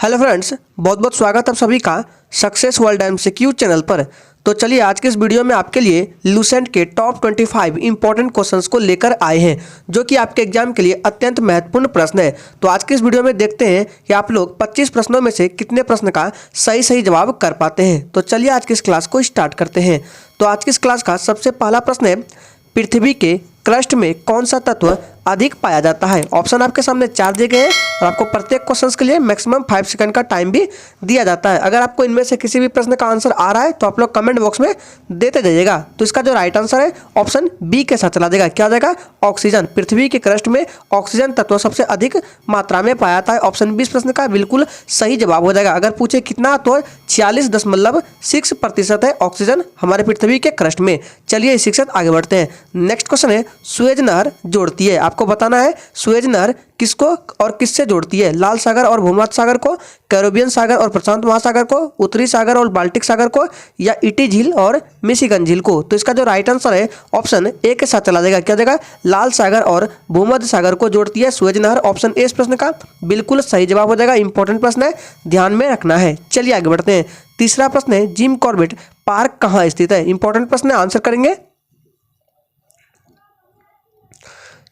Hello friends, बहुत बहुत स्वागत है आप सभी का सक्सेस वर्ल्ड एमसीक्यू चैनल पर। तो चलिए आज के इस वीडियो में आपके लिए लूसेंट के टॉप 25 इंपॉर्टेंट क्वेश्चंस को लेकर आए हैं, जो कि आपके एग्जाम के लिए अत्यंत महत्वपूर्ण प्रश्न है। तो आज के इस वीडियो में देखते हैं कि आप लोग 25 प्रश्नों में से कितने प्रश्न का सही जवाब कर पाते हैं। तो चलिए आज की इस क्लास को स्टार्ट करते हैं। तो आज की इस क्लास का सबसे पहला प्रश्न है, पृथ्वी के क्रस्ट में कौन सा तत्व अधिक पाया जाता है। ऑप्शन आपके सामने 4 दिए गए हैं और आपको प्रत्येक क्वेश्चन के लिए मैक्सिमम 5 सेकंड का टाइम भी दिया जाता है। अगर आपको इनमें से किसी भी प्रश्न का आंसर आ रहा है तो आप लोग कमेंट बॉक्स में देते जाइएगा। तो इसका जो राइट आंसर है ऑप्शन बी के साथ चला जाएगा। क्या आ जाएगा? ऑक्सीजन। पृथ्वी के क्रस्ट में ऑक्सीजन तत्व सबसे अधिक मात्रा में पाया जाता है। ऑप्शन 20 प्रश्न का बिल्कुल सही जवाब हो जाएगा। अगर पूछे कितना, तो 46.6% है ऑक्सीजन हमारे पृथ्वी के क्रस्ट में। चलिए इसी के साथ आगे बढ़ते हैं। नेक्स्ट क्वेश्चन है, सुएज नहर जोड़ती है। आपको बताना है सुएज नहर किसको और किससे जोड़ती है। लाल सागर और भूमध्य सागर को, कैरेबियन सागर और प्रशांत महासागर को, उत्तरी सागर और बाल्टिक सागर को, या इटी झील और मिशिगन झील को। तो इसका जो राइट आंसर है ऑप्शन ए के साथ चला जाएगा। क्या जाएगा? लाल सागर और भूमध्य सागर को जोड़ती है सुएज नहर। ऑप्शन ए इस प्रश्न का बिल्कुल सही जवाब हो जाएगा। इंपॉर्टेंट प्रश्न है, ध्यान में रखना है। चलिए आगे बढ़ते हैं। तीसरा प्रश्न है, जिम कॉर्बेट पार्क कहाँ स्थित है। इंपॉर्टेंट प्रश्न है, आंसर करेंगे।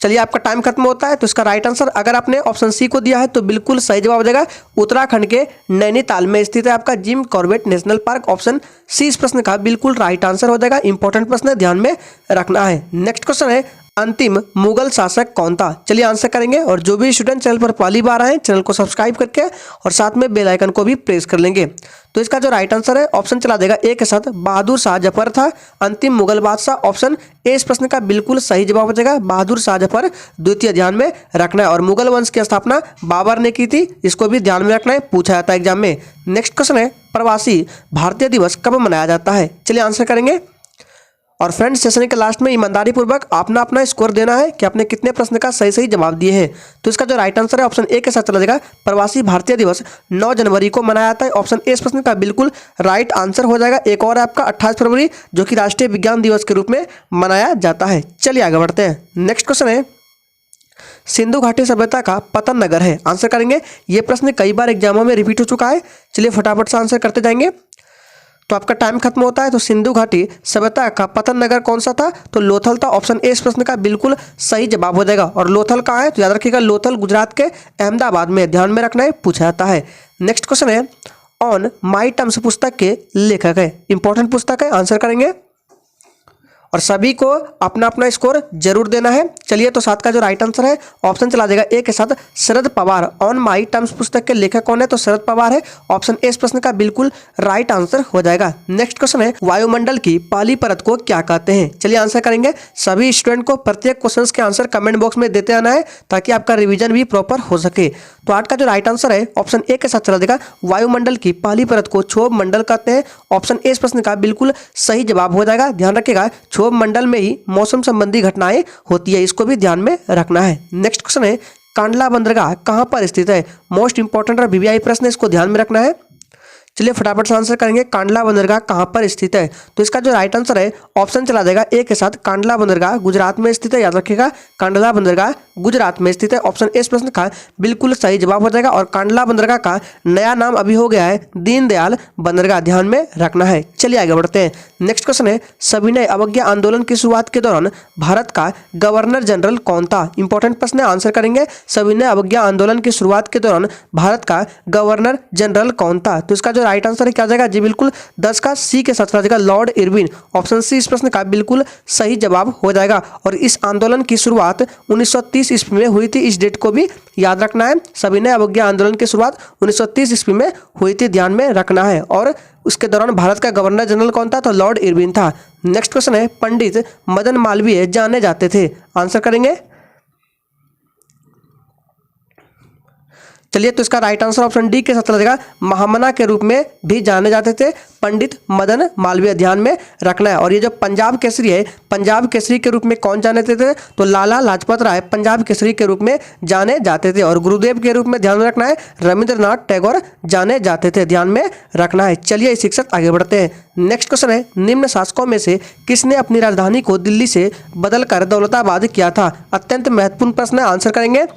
चलिए आपका टाइम खत्म होता है। तो इसका राइट आंसर अगर आपने ऑप्शन सी को दिया है तो बिल्कुल सही जवाब हो जाएगा। उत्तराखंड के नैनीताल में स्थित है आपका Jim Corbett national park. Option C इस प्रश्न का बिल्कुल राइट आंसर हो जाएगा। इंपॉर्टेंट प्रश्न है, ध्यान में रखना है। नेक्स्ट क्वेश्चन है, अंतिम मुगल शासक कौन था। चलिए आंसर करेंगे। और जो भी स्टूडेंट चैनल पर पहली बार आए चैनल को सब्सक्राइब करके और साथ में बेल आइकन को भी प्रेस कर लेंगे। तो इसका जो राइट आंसर है ऑप्शन चला देगा ए के साथ, बहादुर शाह जफर था अंतिम मुगल बादशाह। ऑप्शन ए इस प्रश्न का बिल्कुल सही जवाब हो जाएगा। बहादुर शाह जफर द्वितीय, ध्यान में रखना है। और मुगल वंश की स्थापना बाबर ने की थी, इसको भी ध्यान में रखना है, पूछा जाता है एग्जाम में। नेक्स्ट क्वेश्चन है, प्रवासी भारतीय दिवस कब मनाया जाता है। चलिए आंसर करेंगे। और फ्रेंड्स, सेशन के लास्ट में ईमानदारी पूर्वक अपना स्कोर देना है कि आपने कितने प्रश्न का सही जवाब दिए हैं। तो इसका जो राइट आंसर है ऑप्शन ए के साथ चला जाएगा। प्रवासी भारतीय दिवस 9 जनवरी को मनाया जाता है। ऑप्शन ए इस प्रश्न का बिल्कुल राइट आंसर हो जाएगा। एक और आपका 28 फरवरी जो कि राष्ट्रीय विज्ञान दिवस के रूप में मनाया जाता है। चलिए आगे बढ़ते हैं। नेक्स्ट क्वेश्चन है, सिंधु घाटी सभ्यता का पतन नगर है। आंसर करेंगे। ये प्रश्न कई बार एग्जामों में रिपीट हो चुका है। चलिए फटाफट से आंसर करते जाएंगे। तो आपका टाइम खत्म होता है। तो सिंधु घाटी सभ्यता का पतन नगर कौन सा था, तो लोथल था। ऑप्शन ए इस प्रश्न का बिल्कुल सही जवाब हो जाएगा। और लोथल कहाँ है, तो याद रखिएगा लोथल गुजरात के अहमदाबाद में, ध्यान में रखना है, पूछा जाता है। नेक्स्ट क्वेश्चन है, ऑन माई टर्म्स पुस्तक के लेखक है। इंपॉर्टेंट पुस्तक है, आंसर करेंगे। और सभी को अपना स्कोर जरूर देना है। चलिए तो साथ का जो राइट आंसर है ऑप्शन चला देगा ए के साथ, Sharad Pawar. On my terms पुस्तक के लेखक कौन है, तो शरद पवार है। ऑप्शन ए इस प्रश्न का बिल्कुल राइट आंसर हो जाएगा। नेक्स्ट क्वेश्चन है, वायुमंडल की पहली परत को क्या कहते हैं। चलिए आंसर करेंगे। सभी स्टूडेंट को प्रत्येक क्वेश्चन के आंसर कमेंट बॉक्स में देते आना है ताकि आपका रिविजन भी प्रॉपर हो सके। तो आज का जो राइट आंसर है ऑप्शन ए के साथ चला देगा। वायुमंडल की पहली परत को क्षोभ मंडल कहते हैं। ऑप्शन ए इस प्रश्न का बिल्कुल सही जवाब हो जाएगा। ध्यान रखिएगा, क्षोभ मंडल में ही मौसम संबंधी घटनाएं होती है, इसको भी ध्यान में रखना है। नेक्स्ट क्वेश्चन है, कांडला बंदरगाह कहां पर स्थित है। मोस्ट इंपॉर्टेंट और वीवीआई प्रश्न है, इसको ध्यान में रखना है। चलिए फटाफट से आंसर करेंगे। कांडला बंदरगाह कहां पर स्थित है। तो इसका जो राइट आंसर है ऑप्शन चला देगा ए के साथ, कांडला बंदरगाह गुजरात में स्थित है। याद रखिएगा, कांडला बंदरगाह गुजरात में स्थित है। ऑप्शन ए इस प्रश्न का बिल्कुल सही जवाब हो जाएगा। और कांडला बंदरगाह का नया नाम अभी हो गया है दीनदयाल बंदरगाह, ध्यान में रखना है। चलिए आगे बढ़ते हैं। नेक्स्ट क्वेश्चन है, सविनय अवज्ञा आंदोलन की शुरुआत के दौरान भारत का गवर्नर जनरल कौन था। इंपॉर्टेंट प्रश्न है, आंसर करेंगे। सविनय अवज्ञा आंदोलन की शुरुआत के दौरान भारत का गवर्नर जनरल कौन था। तो इसका जो राइट आंसर है क्या जाएगा जी, बिल्कुल 10 का सी के साथ जाएगा, लॉर्ड इरविन। ऑप्शन सी इस प्रश्न का बिल्कुल सही जवाब हो जाएगा। और इस आंदोलन की शुरुआत 1930 ईस्वी में हुई थी, इस डेट को भी याद रखना है। सविनय अवज्ञा आंदोलन की शुरुआत 1930 ईस्वी में हुई थी, ध्यान में रखना है। और उसके दौरान भारत का गवर्नर जनरल कौन था, तो लॉर्ड इरविन था। नेक्स्ट क्वेश्चन है, पंडित मदन मालवीय जाने जाते थे। आंसर करेंगे। चलिए तो इसका राइट आंसर ऑप्शन डी के साथ चला जाएगा। महामना के रूप में भी जाने जाते थे पंडित मदन मालवीय, ध्यान में रखना है। और ये जो पंजाब केसरी है, पंजाब केसरी के रूप में कौन जाने जाते थे, तो लाला लाजपत राय पंजाब केसरी के रूप में जाने जाते थे। और गुरुदेव के रूप में ध्यान में रखना है रविंद्रनाथ टैगोर जाने जाते थे, ध्यान में रखना है। चलिए इसी के साथ आगे बढ़ते हैं। नेक्स्ट क्वेश्चन है, निम्न शासकों में से किसने अपनी राजधानी को दिल्ली से बदलकर दौलताबाद किया था। अत्यंत महत्वपूर्ण प्रश्न है, आंसर करेंगे।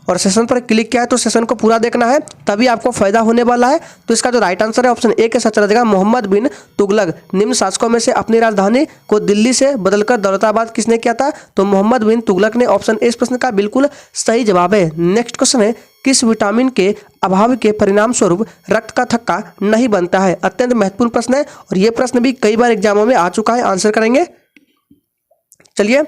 और सेशन पर क्लिक किया है तो सेशन को पूरा देखना है, तभी आपको फायदा होने वाला है। तो इसका जो राइट आंसर है ऑप्शन ए के साथ चला जाएगा। मोहम्मद बिन तुगलक निम्न शासकों में से अपनी राजधानी को दिल्ली से बदलकर दौलताबाद किसने किया था? तो मोहम्मद बिन तुगलक ने। ऑप्शन ए इस प्रश्न का बिल्कुल सही जवाब है। नेक्स्ट क्वेश्चन है, किस विटामिन के अभाव के परिणाम स्वरूप रक्त का थक्का नहीं बनता है? अत्यंत महत्वपूर्ण प्रश्न है और यह प्रश्न भी कई बार एग्जामों में आ चुका है। आंसर करेंगे, चलिए।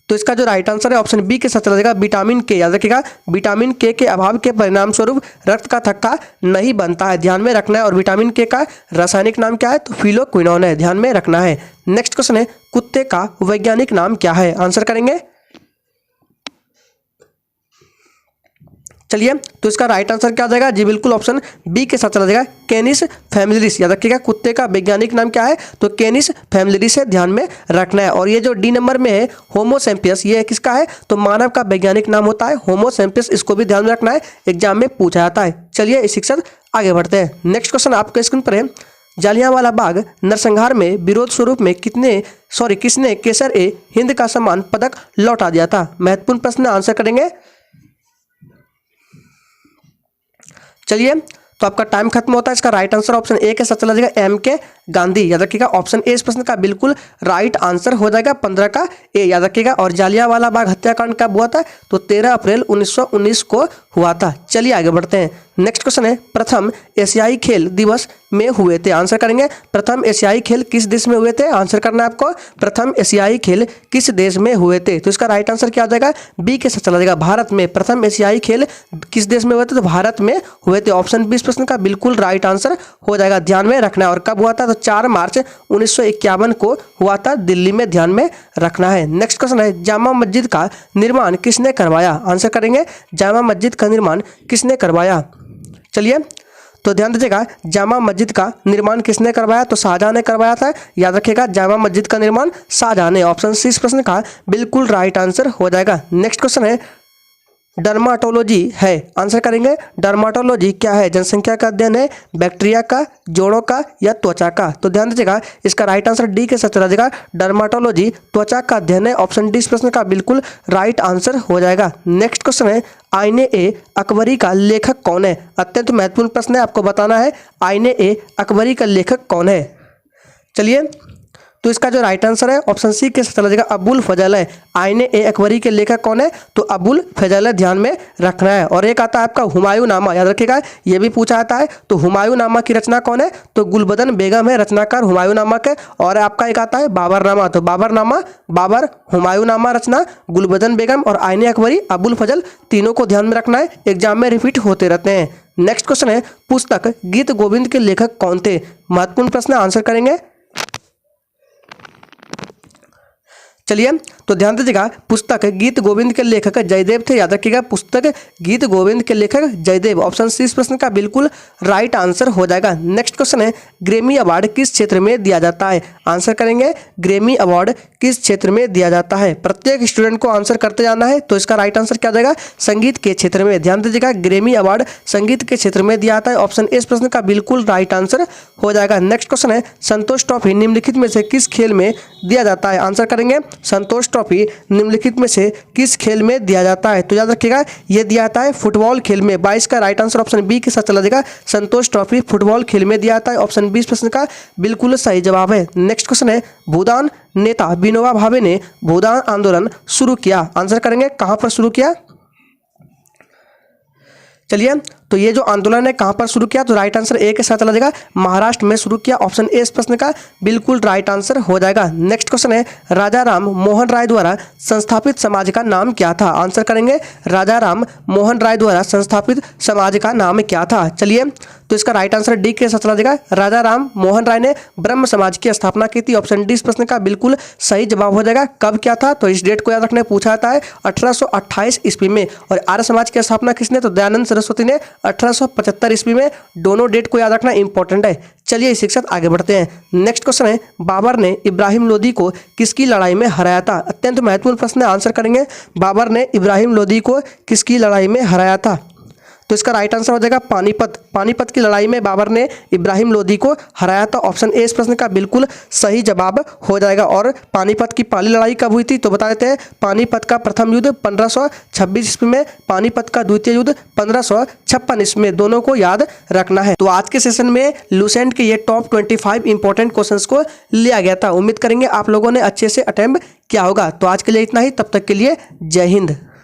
तो इसका जो राइट आंसर है ऑप्शन बी के साथ चला जाएगा, विटामिन के। याद रखिएगा, विटामिन के अभाव के परिणाम स्वरूप रक्त का थक्का नहीं बनता है, ध्यान में रखना है। और विटामिन के का रासायनिक नाम क्या है? तो फिलोक्विनोन है, ध्यान में रखना है। नेक्स्ट क्वेश्चन है, कुत्ते का वैज्ञानिक नाम क्या है? आंसर करेंगे, चलिए। तो इसका राइट आंसर क्या आ जाएगा? जी बिल्कुल ऑप्शन बी के साथ चला जाएगा, कैनिस फैमिलिस। याद रखिएगा, कुत्ते का वैज्ञानिक नाम क्या है? तो कैनिस फैमिलिस है, ध्यान में रखना है। और ये जो डी नंबर में है होमो सैपियंस, ये किसका है? तो मानव का वैज्ञानिक नाम होता है होमो सैपियंस, इसको भी ध्यान में रखना है, एग्जाम में पूछा जाता है। चलिए इस शिक्षक आगे बढ़ते हैं। नेक्स्ट क्वेश्चन आपके स्क्रीन पर है, जालियांवाला बाग नरसंहार में विरोध स्वरूप में किसने केसर ए हिंद का सम्मान पदक लौटा दिया था? महत्वपूर्ण प्रश्न, आंसर करेंगे, चलिए। तो आपका टाइम खत्म होता है। इसका राइट आंसर ऑप्शन ए के साथ चला जाएगा, एम के गांधी। याद रखिएगा, ऑप्शन ए इस प्रश्न का बिल्कुल राइट आंसर हो जाएगा, 15 का ए, याद रखिएगा। और जालियांवाला बाग हत्याकांड कब हुआ था? तो 13 अप्रैल 1919 को हुआ था। चलिए आगे बढ़ते हैं। नेक्स्ट क्वेश्चन है, प्रथम एशियाई खेल दिवस में हुए थे? आंसर करेंगे, प्रथम एशियाई खेल किस देश में हुए थे? आंसर करना है आपको, प्रथम एशियाई खेल किस देश में हुए थे? तो इसका राइट आंसर क्या आ जाएगा? बी के साथ चला जाएगा, भारत में। प्रथम एशियाई खेल किस देश में हुए थे? तो भारत में हुए थे। ऑप्शन बी इस प्रश्न का बिल्कुल राइट आंसर हो जाएगा, ध्यान में रखना है। और कब हुआ था? तो 4 मार्च 1951 को हुआ था, दिल्ली में, ध्यान में रखना है। नेक्स्ट क्वेश्चन है, जामा मस्जिद का निर्माण किसने करवाया? आंसर करेंगे, जामा मस्जिद का निर्माण किसने करवाया? चलिए, तो ध्यान दीजिएगा, जामा मस्जिद का निर्माण किसने करवाया? तो शाहजहां ने करवाया था। याद रखिएगा, जामा मस्जिद का निर्माण शाहजहां ने। ऑप्शन सी इस प्रश्न का बिल्कुल राइट आंसर हो जाएगा। नेक्स्ट क्वेश्चन है, डर्माटोलॉजी है? आंसर करेंगे, डर्माटोलॉजी क्या है? जनसंख्या का अध्ययन है, बैक्टीरिया का, जोड़ों का, या त्वचा का? तो ध्यान दीजिएगा, इसका राइट आंसर डी के साथ चला जाएगा, डर्माटोलॉजी त्वचा का अध्ययन है। ऑप्शन डी इस प्रश्न का बिल्कुल राइट आंसर हो जाएगा। नेक्स्ट क्वेश्चन है, आईने ए अकबरी का लेखक कौन है? अत्यंत महत्वपूर्ण प्रश्न है, आपको बताना है आईने ए अकबरी का लेखक कौन है। चलिए, तो इसका जो राइट आंसर है ऑप्शन सी के साथ चला जाएगा, अबुल फजल है। आईने ए अकबरी के लेखक कौन है? तो अबुल फजल है, ध्यान में रखना है। और एक आता है आपका हुमायूं नामा, याद रखिएगा, ये भी पूछा जाता है। तो हुमायूं नामा की रचना कौन है? तो गुलबदन बेगम है रचनाकार हुमायूं नामा के। और आपका एक आता है बाबर नामा, तो बाबर हुमायूं नामा रचना गुलबदन बेगम, और आईने अकबरी अबुल फजल, तीनों को ध्यान में रखना है, एग्जाम में रिपीट होते रहते हैं। नेक्स्ट क्वेश्चन है, पुस्तक गीत गोविंद के लेखक कौन थे? महत्वपूर्ण प्रश्न, आंसर करेंगे, चलिए। तो ध्यान दीजिएगा, पुस्तक गीत गोविंद के लेखक जयदेव थे। याद रखिएगा, पुस्तक गीत गोविंद के लेखक जयदेव। ऑप्शन सी इस प्रश्न का बिल्कुल राइट आंसर हो जाएगा। नेक्स्ट क्वेश्चन है, ग्रेमी अवार्ड किस क्षेत्र में दिया जाता है? आंसर करेंगे, ग्रेमी अवार्ड किस क्षेत्र में दिया जाता है? प्रत्येक स्टूडेंट को आंसर करते जाना है। तो इसका राइट आंसर क्या जाएगा? संगीत के क्षेत्र में। ध्यान दीजिएगा, ग्रेमी अवार्ड संगीत के क्षेत्र में दिया जाता है। ऑप्शन ए इस प्रश्न का बिल्कुल राइट आंसर हो जाएगा। नेक्स्ट क्वेश्चन है, संतोष ट्रॉफी निम्नलिखित में से किस खेल में दिया जाता है? आंसर करेंगे, संतोष ट्रॉफी निम्नलिखित में से किस खेल में दिया जाता है? तो याद रखिएगा, यह दिया जाता है फुटबॉल खेल में। 22 का राइट आंसर ऑप्शन बी के साथ चला जाएगा, संतोष ट्रॉफी फुटबॉल खेल में दिया जाता है। ऑप्शन बी इस प्रश्न का बिल्कुल सही जवाब है। नेक्स्ट क्वेश्चन है, भूदान नेता विनोबा भावे ने भूदान आंदोलन शुरू किया? आंसर करेंगे, कहां पर शुरू किया? चलिए, तो ये जो आंदोलन है कहां पर शुरू किया? तो राइट आंसर ए के साथ चला जाएगा, महाराष्ट्र में शुरू किया। ऑप्शन ए इस प्रश्न का बिल्कुल राइट आंसर हो जाएगा। नेक्स्ट क्वेश्चन है, राजा राम मोहन राय द्वारा संस्थापित समाज का नाम क्या था? आंसर करेंगे, राजा राम मोहन राय द्वारा संस्थापित समाज का नाम क्या था? चलिए, तो इसका राइट आंसर डी के साथ चला जाएगा, राजा राम मोहन राय ने ब्रह्म समाज की स्थापना की थी। ऑप्शन डी इस प्रश्न का बिल्कुल सही जवाब हो जाएगा। कब क्या था? तो इस डेट को याद रखने पूछा जाता है 1828 ईस्वी में। और आर्य समाज की स्थापना किसने? तो दयानंद सरस्वती ने 1875 ईस्वी में। दोनों डेट को याद रखना इंपॉर्टेंट है। चलिए इस शिक्षक आगे बढ़ते हैं। नेक्स्ट क्वेश्चन है, बाबर ने इब्राहिम लोदी को किसकी लड़ाई में हराया था? अत्यंत महत्वपूर्ण प्रश्न है, आंसर करेंगे, बाबर ने इब्राहिम लोदी को किसकी लड़ाई में हराया था? तो इसका राइट आंसर हो जाएगा पानीपत। पानीपत की लड़ाई में बाबर ने इब्राहिम लोदी को हराया था। ऑप्शन ए इस प्रश्न का बिल्कुल सही जवाब हो जाएगा। और पानीपत की पहली लड़ाई कब हुई थी तो बता देते हैं, पानीपत का प्रथम युद्ध 1526 ईस्वी में, पानीपत का द्वितीय युद्ध 1556 ईस्वी में। दोनों को याद रखना है। तो आज के सेशन में लुसेंट के ये टॉप 25 इंपॉर्टेंट क्वेश्चंस को लिया गया था। उम्मीद करेंगे आप लोगों ने अच्छे से अटेम्प्ट किया होगा। तो आज के लिए इतना ही, तब तक के लिए जय हिंद।